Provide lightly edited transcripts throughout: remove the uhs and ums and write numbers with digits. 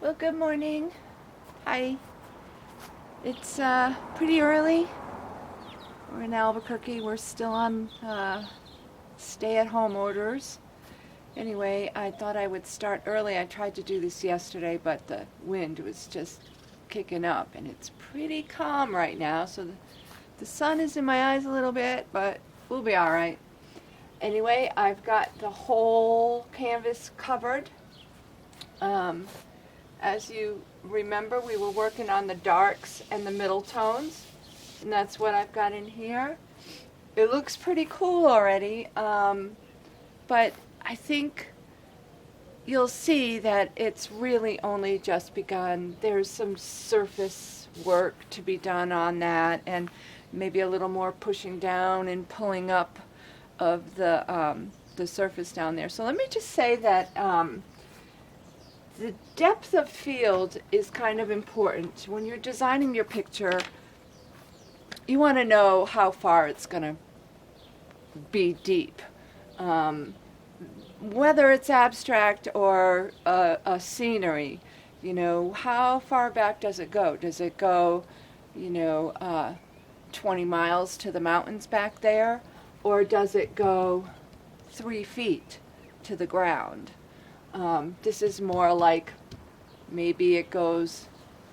Well, good morning. Hi. It's pretty early. We're in Albuquerque. We're still on stay-at-home orders. Anyway, I thought I would start early. I tried to do this yesterday, but the wind was just kicking up, and it's pretty calm right now, so the sun is in my eyes a little bit, but we'll be all right. Anyway, I've got the whole canvas covered. As you remember, we were working on the darks and the middle tones, and that's what I've got in here. It looks pretty cool already, but I think you'll see that it's really only just begun. There's some surface work to be done on that, and maybe a little more pushing down and pulling up of the surface down there. So let me just say that the depth of field is kind of important. When you're designing your picture, you want to know how far it's going to be deep. Whether it's abstract or a scenery, how far back does it go? Does it go, 20 miles to the mountains back there? Or does it go 3 feet to the ground? This is more like maybe it goes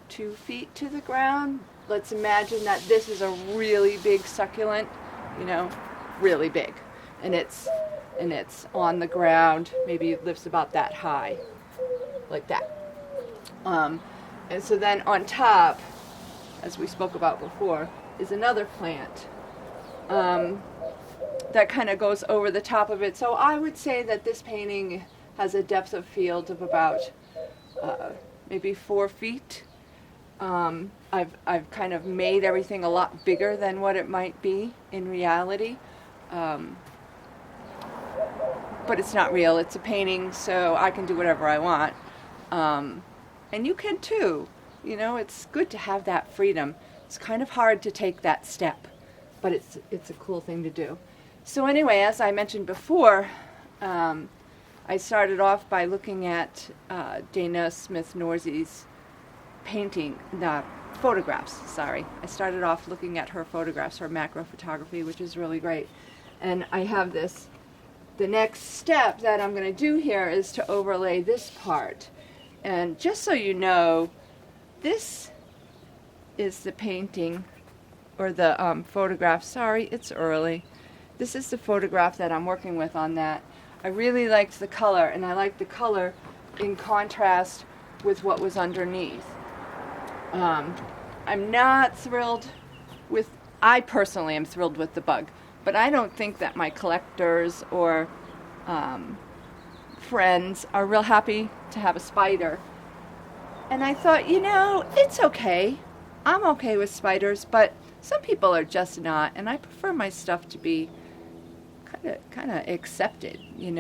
2 feet to the ground. Let's imagine that this is a really big succulent, really big. And it's on the ground. Maybe it lifts about that high, like that. And so then on top, as we spoke about before, is another plant that kind of goes over the top of it. So I would say that this painting has a depth of field of about maybe 4 feet. I've kind of made everything a lot bigger than what it might be in reality. But it's not real. It's a painting, so I can do whatever I want. And you can too. It's good to have that freedom. It's kind of hard to take that step, but it's a cool thing to do. So anyway, as I mentioned before, I started off by looking at Dana Smith-Norsey's photographs. I started off looking at her photographs, her macro photography, which is really great. And I have this. The next step that I'm going to do here is to overlay this part. And just so you know, this is the painting, or the photograph. Sorry, it's early. This is the photograph that I'm working with on that. I really liked the color, and I liked the color in contrast with what was underneath. I'm not thrilled with, I personally am thrilled with the bug, but I don't think that my collectors or friends are real happy to have a spider. And I thought, it's okay. I'm okay with spiders, but some people are just not, and I prefer my stuff to be kind of accepted, in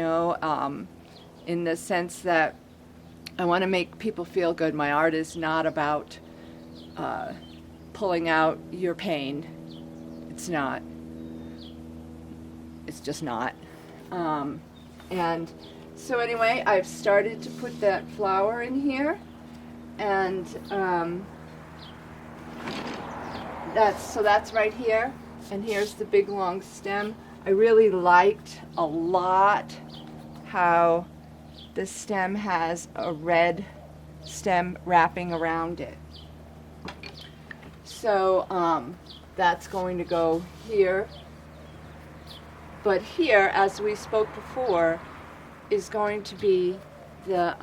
the sense that I want to make people feel good. My art is not about pulling out your pain. It's not. It's just not. And so anyway, I've started to put that flower in here, and that's right here, and here's the big long stem. I really liked a lot how the stem has a red stem wrapping around it. So that's going to go here. But here, as we spoke before, is going to be the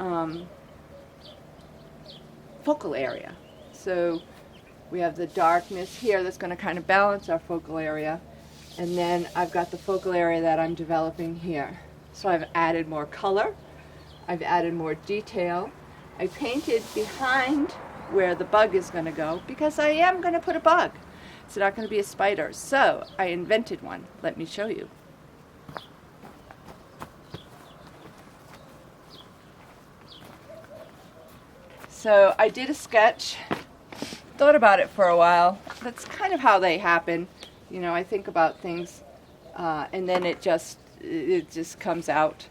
focal area. So we have the darkness here that's going to kind of balance our focal area. And then I've got the focal area that I'm developing here. So I've added more color. I've added more detail. I painted behind where the bug is going to go because I am going to put a bug. It's not going to be a spider. So I invented one. Let me show you. So I did a sketch, thought about it for a while. That's kind of how they happen. I think about things and then it just comes out.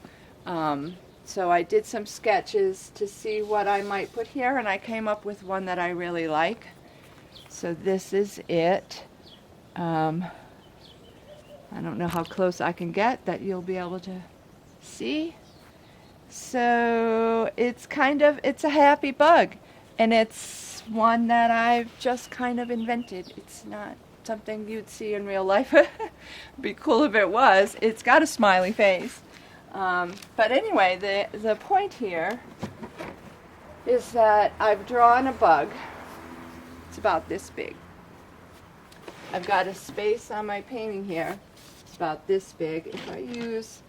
so I did some sketches to see what I might put here, and I came up with one that I really like. So this is it. I don't know how close I can get that you'll be able to see. So it's a happy bug, and it's one that I've just kind of invented. It's not something you'd see in real life. It'd be cool if it was. It's got a smiley face. But anyway, the point here is that I've drawn a bug. It's about this big. I've got a space on my painting here. It's about this big. If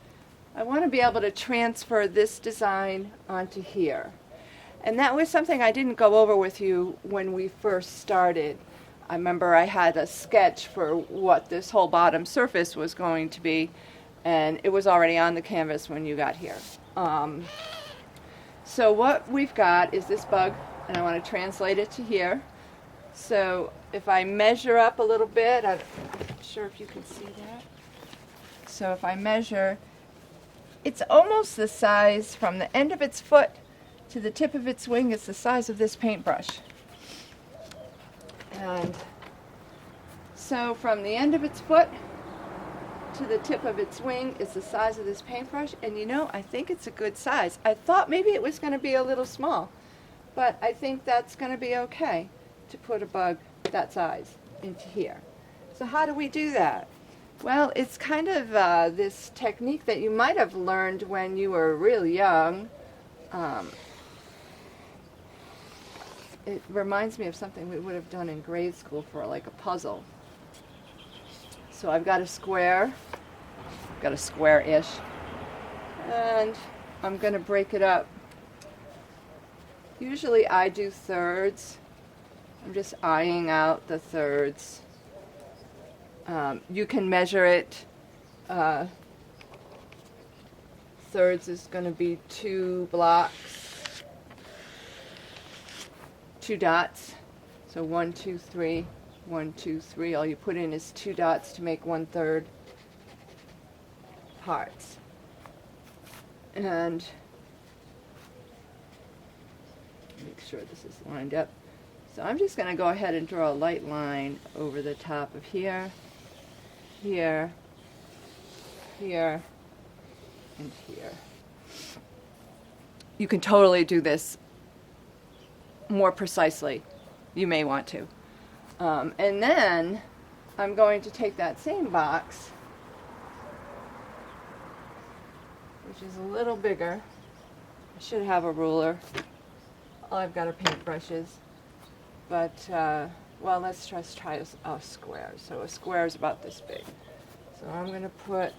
I want to be able to transfer this design onto here. And that was something I didn't go over with you when we first started. I remember I had a sketch for what this whole bottom surface was going to be, and it was already on the canvas when you got here. So what we've got is this bug, and I want to translate it to here. So if I measure up a little bit, I'm not sure if you can see that. So if I measure, it's almost the size from the end of its foot to the tip of its wing. It's the size of this paintbrush. And so from the end of its foot to the tip of its wing is the size of this paintbrush. And you know, I think it's a good size. I thought maybe it was going to be a little small, but I think that's going to be okay to put a bug that size into here. So how do we do that? Well, it's kind of this technique that you might have learned when you were really young. It reminds me of something we would have done in grade school for like a puzzle. So I've got a square, got a square-ish, and I'm going to break it up. Usually I do thirds. I'm just eyeing out the thirds. You can measure it. Thirds is going to be 2 blocks, 2 dots. So 1, 2, 3, 1, 2, 3. All you put in is 2 dots to make 1/3 parts. And make sure this is lined up. So I'm just going to go ahead and draw a light line over the top of here, here, here, and here. You can totally do this more precisely. You may want to. And then I'm going to take that same box, which is a little bigger. I should have a ruler. All I've got are paintbrushes. But, well, let's just try a square. So a square is about this big. So I'm going to put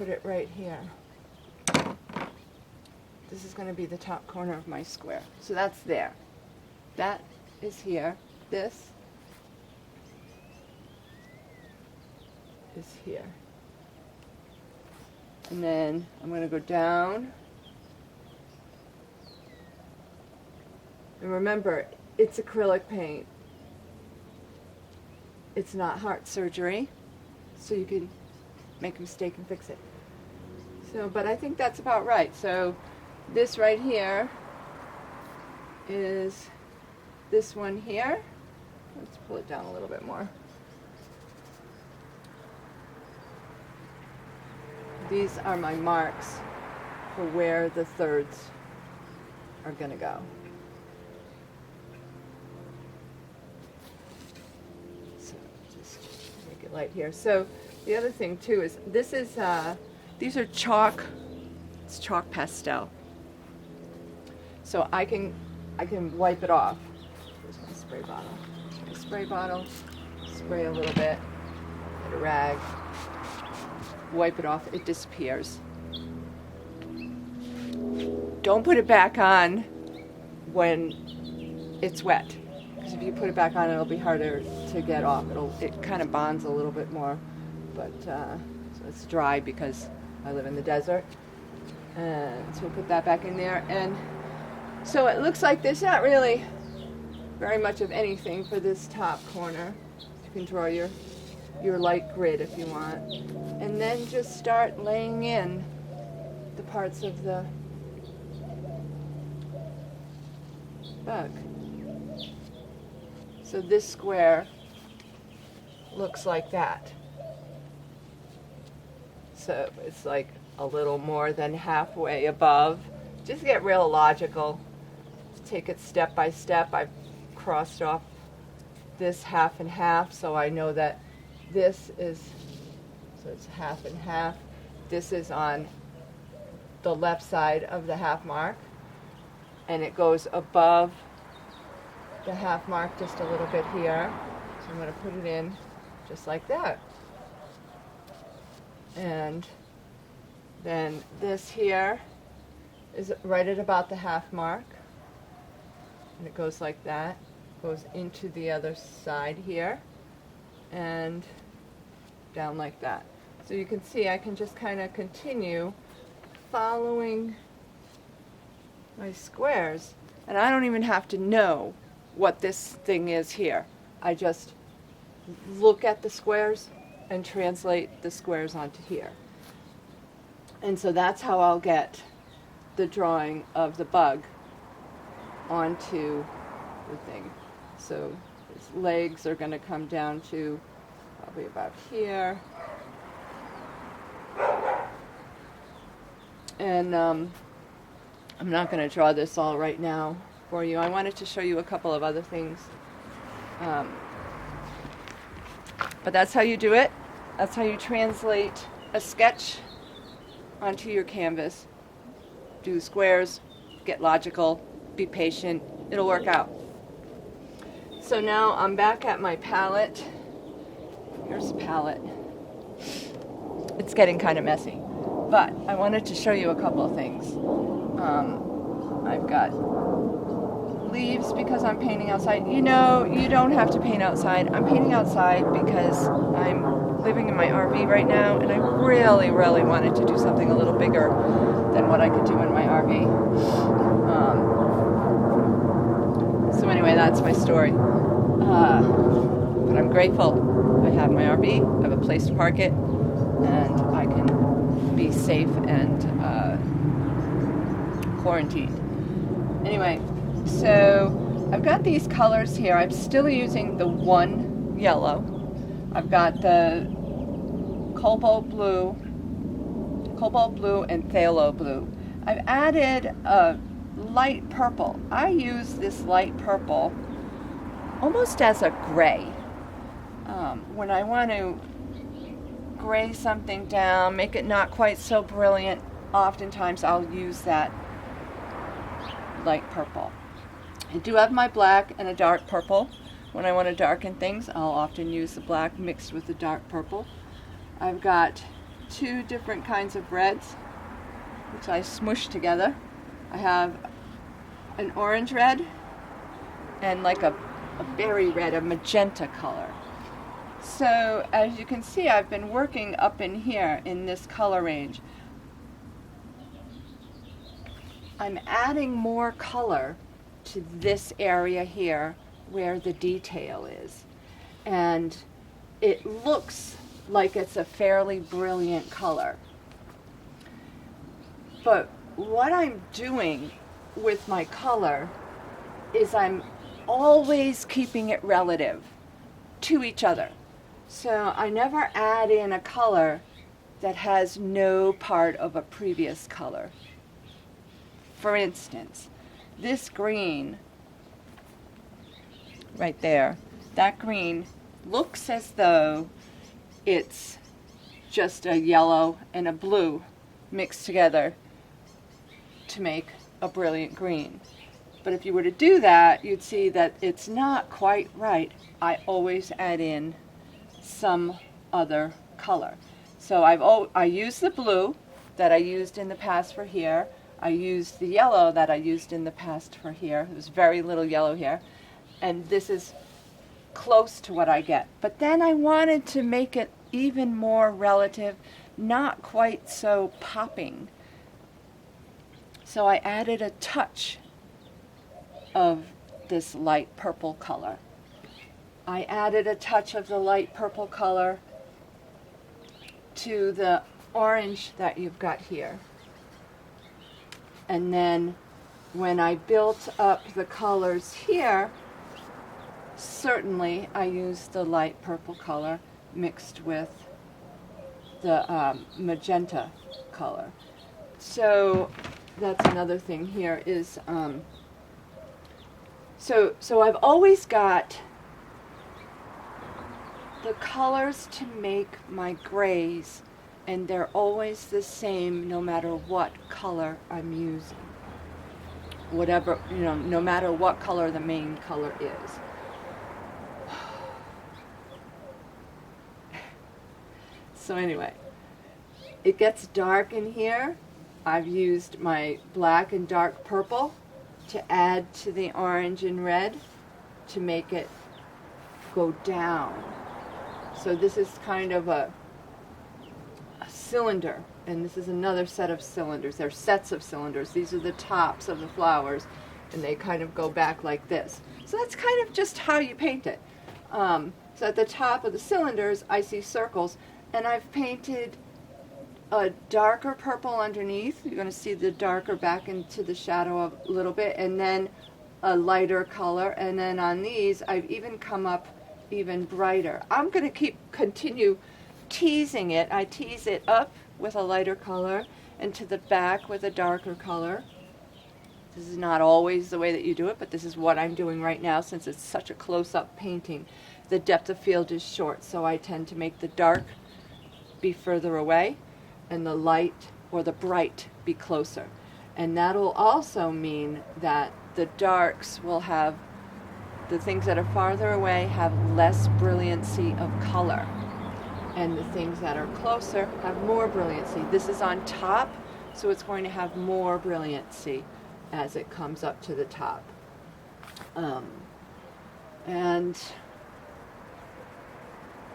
it right here. This is going to be the top corner of my square. So that's there. That is here. This is here. And then I'm going to go down. And remember, it's acrylic paint. It's not heart surgery, so you can make a mistake and fix it. So, but I think that's about right. So this right here is this one here. Let's pull it down a little bit more. These are my marks for where the thirds are going to go. Light here. So the other thing too is this is these are chalk. It's chalk pastel. So I can wipe it off. Here's my spray bottle. My spray bottle. Spray a little bit. Get a rag. Wipe it off. It disappears. Don't put it back on when it's wet. Because if you put it back on, it'll be harder to get off. It kind of bonds a little bit more, but so it's dry because I live in the desert. And so we'll put that back in there. And so it looks like there's not really very much of anything for this top corner. You can draw your light grid if you want, and then just start laying in the parts of the bug. So this square looks like that. So it's like a little more than halfway above. Just get real logical. Take it step by step. I've crossed off this half and half, so I know that this is, so it's half and half. This is on the left side of the half mark, and it goes above the half mark just a little bit here. So I'm going to put it in just like that. And then this here is right at about the half mark, and it goes like that, goes into the other side here, and down like that. So you can see I can just kind of continue following my squares, and I don't even have to know what this thing is here. I just look at the squares and translate the squares onto here. And so that's how I'll get the drawing of the bug onto the thing. So his legs are going to come down to probably about here. And I'm not going to draw this all right now for you. I wanted to show you a couple of other things. But that's how you do it. That's how you translate a sketch onto your canvas. Do squares, get logical, be patient, it'll work out. So now I'm back at my palette. Here's the palette. It's getting kind of messy, but I wanted to show you a couple of things. I've got leaves because I'm painting outside. You know, you don't have to paint outside. I'm painting outside because I'm living in my RV right now, and I really, really wanted to do something a little bigger than what I could do in my RV. So anyway, that's my story. But I'm grateful. I have my RV, I have a place to park it, and I can be safe and quarantined. Anyway, so I've got these colors here. I'm still using the one yellow. I've got the cobalt blue and phthalo blue. I've added a light purple. I use this light purple almost as a gray. When I want to gray something down, make it not quite so brilliant, oftentimes I'll use that light purple. I do have my black and a dark purple. When I want to darken things, I'll often use the black mixed with the dark purple. I've got two different kinds of reds, which I smush together. I have an orange red and like a berry red, a magenta color. So as you can see, I've been working up in here in this color range. I'm adding more color to this area here where the detail is. And it looks like it's a fairly brilliant color. But what I'm doing with my color is I'm always keeping it relative to each other. So I never add in a color that has no part of a previous color. For instance, this green right there, that green looks as though it's just a yellow and a blue mixed together to make a brilliant green. But if you were to do that, you'd see that it's not quite right. I always add in some other color. So I use the blue that I used in the past for here. I used the yellow that I used in the past for here. There's very little yellow here. And this is close to what I get. But then I wanted to make it even more relative, not quite so popping. So I added a touch of this light purple color. I added a touch of the light purple color to the orange that you've got here. And then when I built up the colors here, certainly I used the light purple color mixed with the magenta color. So that's another thing here is, so I've always got the colors to make my grays, and they're always the same no matter what color I'm using. Whatever, no matter what color the main color is. So anyway, it gets dark in here. I've used my black and dark purple to add to the orange and red to make it go down. So this is kind of a cylinder, and this is another set of cylinders. They're sets of cylinders. These are the tops of the flowers, and they kind of go back like this. So that's kind of just how you paint it. So at the top of the cylinders, I see circles, and I've painted a darker purple underneath. You're going to see the darker back into the shadow a little bit, and then a lighter color, and then on these I've even come up even brighter. I'm going to continue teasing it. I tease it up with a lighter color and to the back with a darker color. This is not always the way that you do it, but this is what I'm doing right now since it's such a close-up painting. The depth of field is short, so I tend to make the dark be further away and the light or the bright be closer. And that'll also mean that the darks will have, the things that are farther away have less brilliancy of color, and the things that are closer have more brilliancy. This is on top, so it's going to have more brilliancy as it comes up to the top. And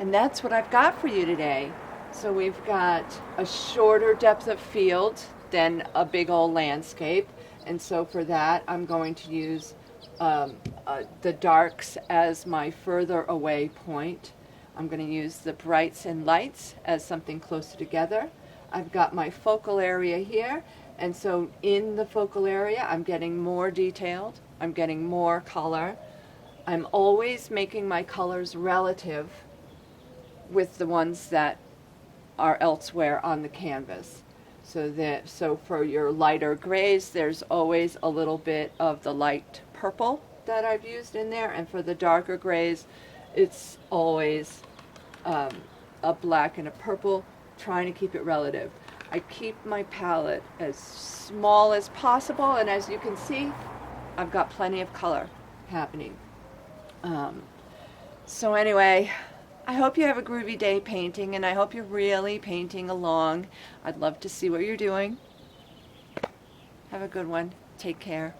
that's what I've got for you today. So we've got a shorter depth of field than a big old landscape, and so for that I'm going to use the darks as my further away point. I'm going to use the brights and lights as something closer together. I've got my focal area here, and so in the focal area I'm getting more detailed, I'm getting more color. I'm always making my colors relative with the ones that are elsewhere on the canvas. So for your lighter grays, there's always a little bit of the light purple that I've used in there, and for the darker grays, it's always a black and a purple, trying to keep it relative. I keep my palette as small as possible, and as you can see, I've got plenty of color happening. So anyway, I hope you have a groovy day painting, and I hope you're really painting along. I'd love to see what you're doing. Have a good one. Take care.